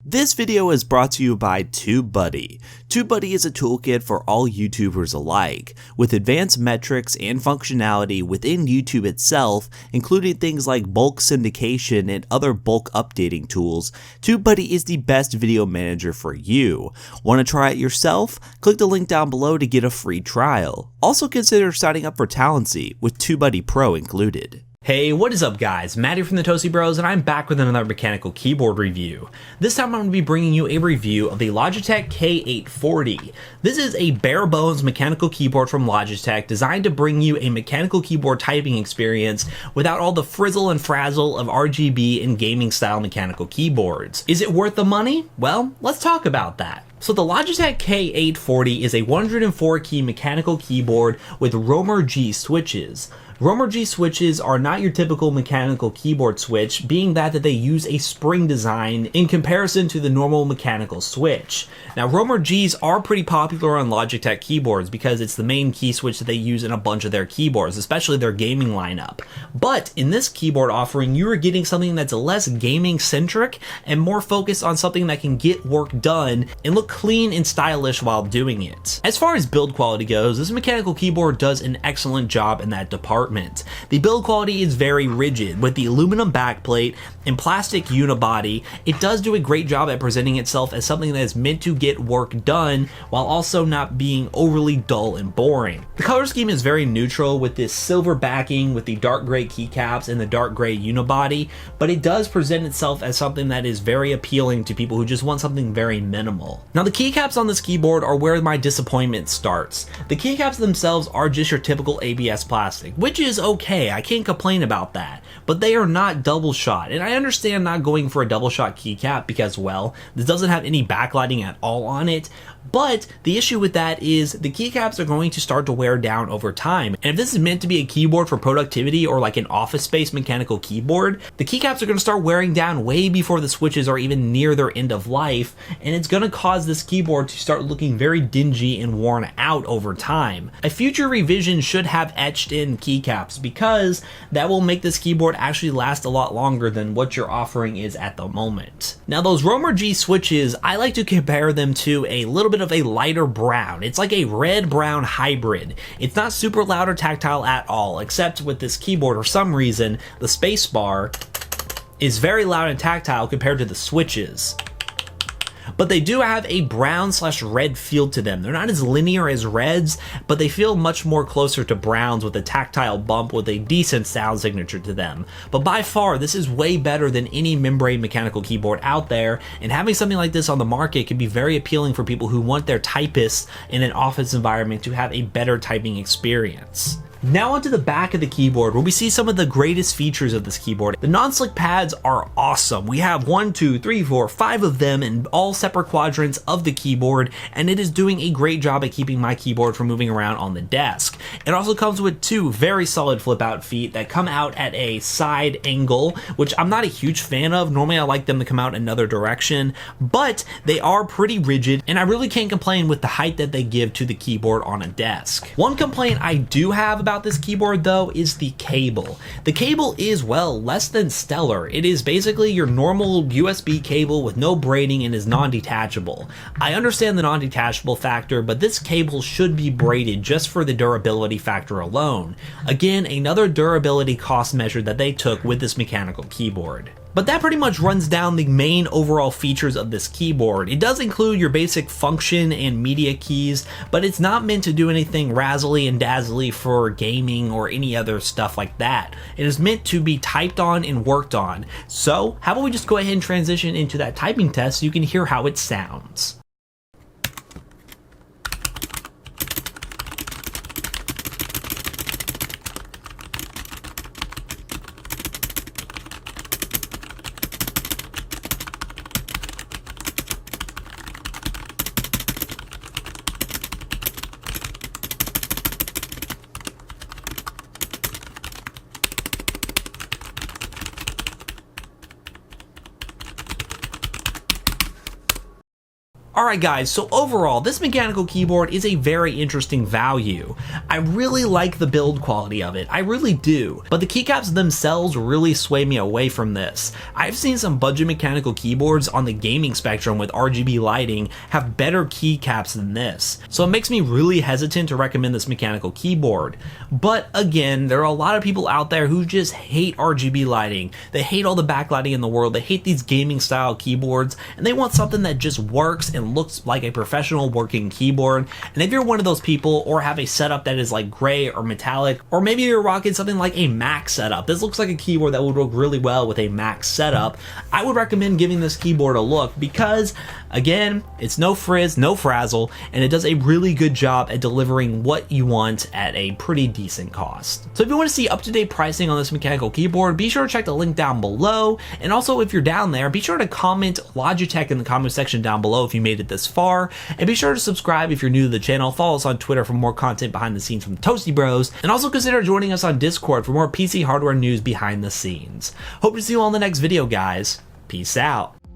This video is brought to you by TubeBuddy. TubeBuddy is a toolkit for all YouTubers alike, with advanced metrics and functionality within YouTube itself, including things like bulk syndication and other bulk updating tools. TubeBuddy is the best video manager for you. Want to try it yourself? Click the link down below to get a free trial. Also consider signing up for Talency, with TubeBuddy Pro included. Hey, what is up guys? Matt here from the Toasty Bros, and I'm back with another mechanical keyboard review. This time I'm going to be bringing you a review of the Logitech K840. This is a bare bones mechanical keyboard from Logitech designed to bring you a mechanical keyboard typing experience without all the frizzle and frazzle of RGB and gaming style mechanical keyboards. Is it worth the money? Well, let's talk about that. So the Logitech K840 is a 104 key mechanical keyboard with Romer G switches. Romer G switches are not your typical mechanical keyboard switch, being that they use a spring design in comparison to the normal mechanical switch. Now Romer Gs are pretty popular on Logitech keyboards because it's the main key switch that they use in a bunch of their keyboards, especially their gaming lineup. But in this keyboard offering, you are getting something that's less gaming centric and more focused on something that can get work done and look clean and stylish while doing it. As far as build quality goes, this mechanical keyboard does an excellent job in that department. The build quality is very rigid. With the aluminum backplate and plastic unibody, it does do a great job at presenting itself as something that is meant to get work done while also not being overly dull and boring. The color scheme is very neutral with this silver backing with the dark gray keycaps and the dark gray unibody, but it does present itself as something that is very appealing to people who just want something very minimal. Now the keycaps on this keyboard are where my disappointment starts. The keycaps themselves are just your typical ABS plastic, which is okay, I can't complain about that, but they are not double shot, and I understand not going for a double shot keycap because, well, this doesn't have any backlighting at all on it, but the issue with that is the keycaps are going to start to wear down over time, and if this is meant to be a keyboard for productivity or like an office space mechanical keyboard, the keycaps are going to start wearing down way before the switches are even near their end of life, and it's going to cause this keyboard to start looking very dingy and worn out over time. A future revision should have etched in keycaps because that will make this keyboard actually last a lot longer than what your offering is at the moment. Now those Romer G switches, I like to compare them to a little bit of a lighter brown. It's like a red-brown hybrid. It's not super loud or tactile at all, except with this keyboard for some reason the space bar is very loud and tactile compared to the switches. But they do have a brown/red feel to them. They're not as linear as reds, but they feel much more closer to browns with a tactile bump with a decent sound signature to them. But by far, this is way better than any membrane mechanical keyboard out there, and having something like this on the market can be very appealing for people who want their typists in an office environment to have a better typing experience. Now onto the back of the keyboard, where we see some of the greatest features of this keyboard. The non-slick pads are awesome. We have 1, 2, 3, 4, 5 of them in all separate quadrants of the keyboard, and it is doing a great job at keeping my keyboard from moving around on the desk. It also comes with 2 very solid flip out feet that come out at a side angle, which I'm not a huge fan of. Normally I like them to come out another direction, but they are pretty rigid, and I really can't complain with the height that they give to the keyboard on a desk. One complaint I do have about this keyboard though is the cable. The cable is, well, less than stellar. It is basically your normal USB cable with no braiding and is non-detachable. I understand the non-detachable factor, but this cable should be braided just for the durability factor alone. Again, another durability cost measure that they took with this mechanical keyboard. But that pretty much runs down the main overall features of this keyboard. It does include your basic function and media keys, but it's not meant to do anything razzly and dazzly for gaming or any other stuff like that. It is meant to be typed on and worked on. So how about we just go ahead and transition into that typing test so you can hear how it sounds. Alright guys, so overall, this mechanical keyboard is a very interesting value. I really like the build quality of it, I really do, but the keycaps themselves really sway me away from this. I've seen some budget mechanical keyboards on the gaming spectrum with RGB lighting have better keycaps than this, so it makes me really hesitant to recommend this mechanical keyboard. But again, there are a lot of people out there who just hate RGB lighting, they hate all the backlighting in the world, they hate these gaming style keyboards, and they want something that just works and looks like a professional working keyboard. And if you're one of those people or have a setup that is like gray or metallic, or maybe you're rocking something like a Mac setup, this looks like a keyboard that would work really well with a Mac setup, I would recommend giving this keyboard a look because again, it's no frizz, no frazzle, and it does a really good job at delivering what you want at a pretty decent cost. So if you want to see up-to-date pricing on this mechanical keyboard, be sure to check the link down below, and also if you're down there, be sure to comment Logitech in the comment section down below if you made it this far, and be sure to subscribe if you're new to the channel, follow us on Twitter for more content behind the scenes from the Toasty Bros, and also consider joining us on Discord for more PC hardware news behind the scenes. Hope to see you all in the next video, guys. Peace out.